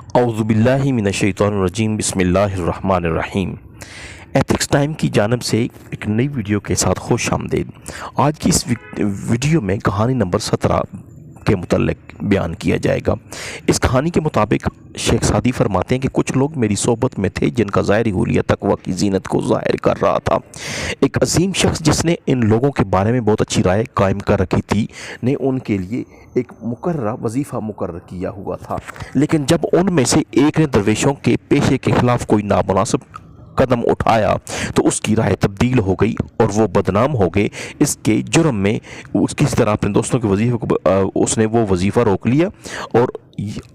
اعوذ باللہ من الشیطان الرجیم بسم اللہ الرحمن الرحیم۔ ایتھکس ٹائم کی جانب سے ایک نئی ویڈیو کے ساتھ خوش آمدید۔ آج کی اس ویڈیو میں کہانی نمبر 17 کے متعلق بیان کیا جائے گا۔ اس کہانی کے مطابق شیخ سعدی فرماتے ہیں کہ کچھ لوگ میری صحبت میں تھے جن کا ظاہری حلیہ تقوی کی زینت کو ظاہر کر رہا تھا۔ ایک عظیم شخص جس نے ان لوگوں کے بارے میں بہت اچھی رائے قائم کر رکھی تھی نے ان کے لیے ایک مقررہ وظیفہ مقرر کیا ہوا تھا، لیکن جب ان میں سے ایک نے درویشوں کے پیشے کے خلاف کوئی نامناسب قدم اٹھایا تو اس کی رائے تبدیل ہو گئی اور وہ بدنام ہو گئے۔ اس کے جرم میں اس کسی طرح اپنے دوستوں کے وظیفے کو اس نے وہ وظیفہ روک لیا، اور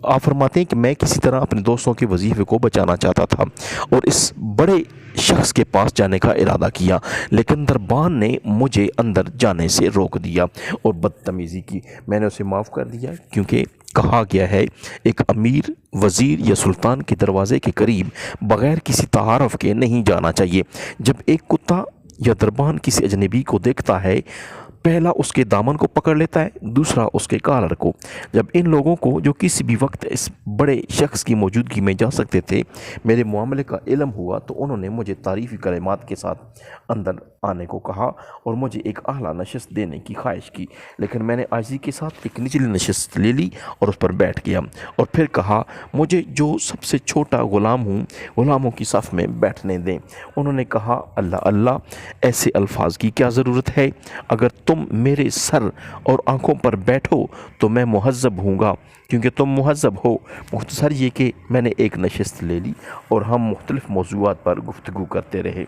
آپ فرماتے ہیں کہ میں کسی طرح اپنے دوستوں کے وظیفے کو بچانا چاہتا تھا اور اس بڑے شخص کے پاس جانے کا ارادہ کیا، لیکن دربان نے مجھے اندر جانے سے روک دیا اور بدتمیزی کی۔ میں نے اسے معاف کر دیا، کیونکہ کہا گیا ہے ایک امیر، وزیر یا سلطان کے دروازے کے قریب بغیر کسی تعارف کے نہیں جانا چاہیے۔ جب ایک کتا یا دربان کسی اجنبی کو دیکھتا ہے، پہلا اس کے دامن کو پکڑ لیتا ہے، دوسرا اس کے کالر کو۔ جب ان لوگوں کو جو کسی بھی وقت اس بڑے شخص کی موجودگی میں جا سکتے تھے میرے معاملے کا علم ہوا تو انہوں نے مجھے تعریفی کلمات کے ساتھ اندر آنے کو کہا اور مجھے ایک اعلیٰ نشست دینے کی خواہش کی، لیکن میں نے عاجزی کے ساتھ ایک نچلی نشست لے لی اور اس پر بیٹھ گیا، اور پھر کہا مجھے جو سب سے چھوٹا غلام ہوں غلاموں کی صف میں بیٹھنے دیں۔ انہوں نے کہا اللہ اللہ، ایسے الفاظ کی کیا ضرورت ہے؟ اگر تم میرے سر اور آنکھوں پر بیٹھو تو میں مہذب ہوں گا، کیونکہ تم مہذب ہو۔ مختصر یہ کہ میں نے ایک نشست لے لی اور ہم مختلف موضوعات پر گفتگو کرتے رہے،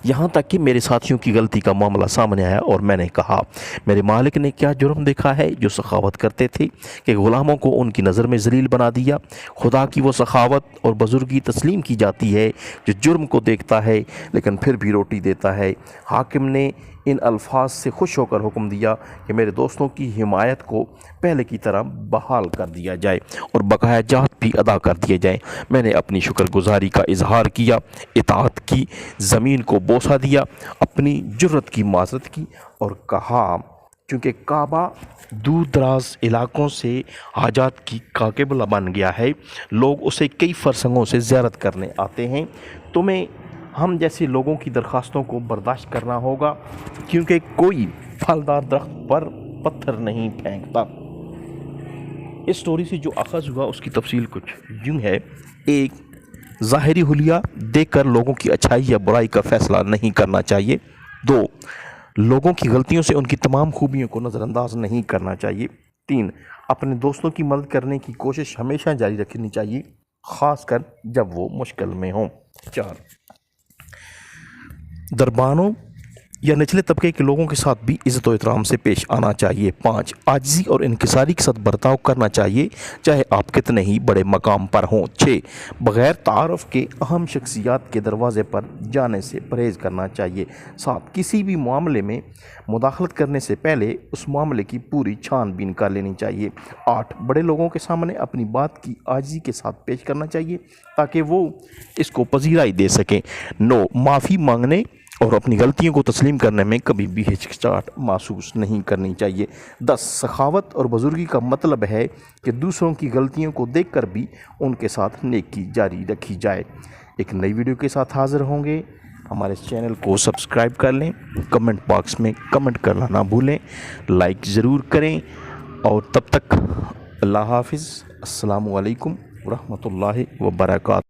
یہاں تک کہ میرے ساتھیوں کی غلطی کا معاملہ سامنے آیا اور میں نے کہا میرے مالک نے کیا جرم دیکھا ہے جو سخاوت کرتے تھے کہ غلاموں کو ان کی نظر میں ذلیل بنا دیا؟ خدا کی وہ سخاوت اور بزرگی تسلیم کی جاتی ہے جو جرم کو دیکھتا ہے لیکن پھر بھی روٹی دیتا ہے۔ حاکم نے ان الفاظ سے خوش ہو کر حکم دیا کہ میرے دوستوں کی حمایت کو پہلے کی طرح بحال کر دیا جائے اور بقایا جات بھی ادا کر دیے جائیں۔ میں نے اپنی شکر گزاری کا اظہار کیا، اطاعت کی، زمین کو بوسہ دیا، اپنی جرت کی معذرت کی اور کہا چونکہ کعبہ دور دراز علاقوں سے حاجات کا قبلہ بن گیا ہے، لوگ اسے کئی فرسنگوں سے زیارت کرنے آتے ہیں، تمہیں ہم جیسے لوگوں کی درخواستوں کو برداشت کرنا ہوگا، کیونکہ کوئی پھلدار درخت پر پتھر نہیں پھینکتا۔ اس سٹوری سے جو اخذ ہوا اس کی تفصیل کچھ یوں ہے: ایک، ظاہری حلیہ دیکھ کر لوگوں کی اچھائی یا برائی کا فیصلہ نہیں کرنا چاہیے۔ دو، لوگوں کی غلطیوں سے ان کی تمام خوبیوں کو نظر انداز نہیں کرنا چاہیے۔ تین، اپنے دوستوں کی مدد کرنے کی کوشش ہمیشہ جاری رکھنی چاہیے، خاص کر جب وہ مشکل میں ہوں۔ چار، دربانوں یا نچلے طبقے کے لوگوں کے ساتھ بھی عزت و احترام سے پیش آنا چاہیے۔ پانچ، عاجزی اور انکساری کے ساتھ برتاؤ کرنا چاہیے چاہے آپ کتنے ہی بڑے مقام پر ہوں۔ چھ، بغیر تعارف کے اہم شخصیات کے دروازے پر جانے سے پرہیز کرنا چاہیے۔ سات، کسی بھی معاملے میں مداخلت کرنے سے پہلے اس معاملے کی پوری چھان بین کر لینی چاہیے۔ آٹھ، بڑے لوگوں کے سامنے اپنی بات کی عاجزی کے ساتھ پیش کرنا چاہیے تاکہ وہ اس کو پذیرائی دے سکیں۔ نو، معافی مانگنے اور اپنی غلطیوں کو تسلیم کرنے میں کبھی بھی ہچکچاہٹ محسوس نہیں کرنی چاہیے۔ 10، سخاوت اور بزرگی کا مطلب ہے کہ دوسروں کی غلطیوں کو دیکھ کر بھی ان کے ساتھ نیکی جاری رکھی جائے۔ ایک نئی ویڈیو کے ساتھ حاضر ہوں گے، ہمارے چینل کو سبسکرائب کر لیں، کمنٹ باکس میں کمنٹ کرنا نہ بھولیں، لائک ضرور کریں، اور تب تک اللہ حافظ۔ السلام علیکم ورحمۃ اللہ وبرکاتہ۔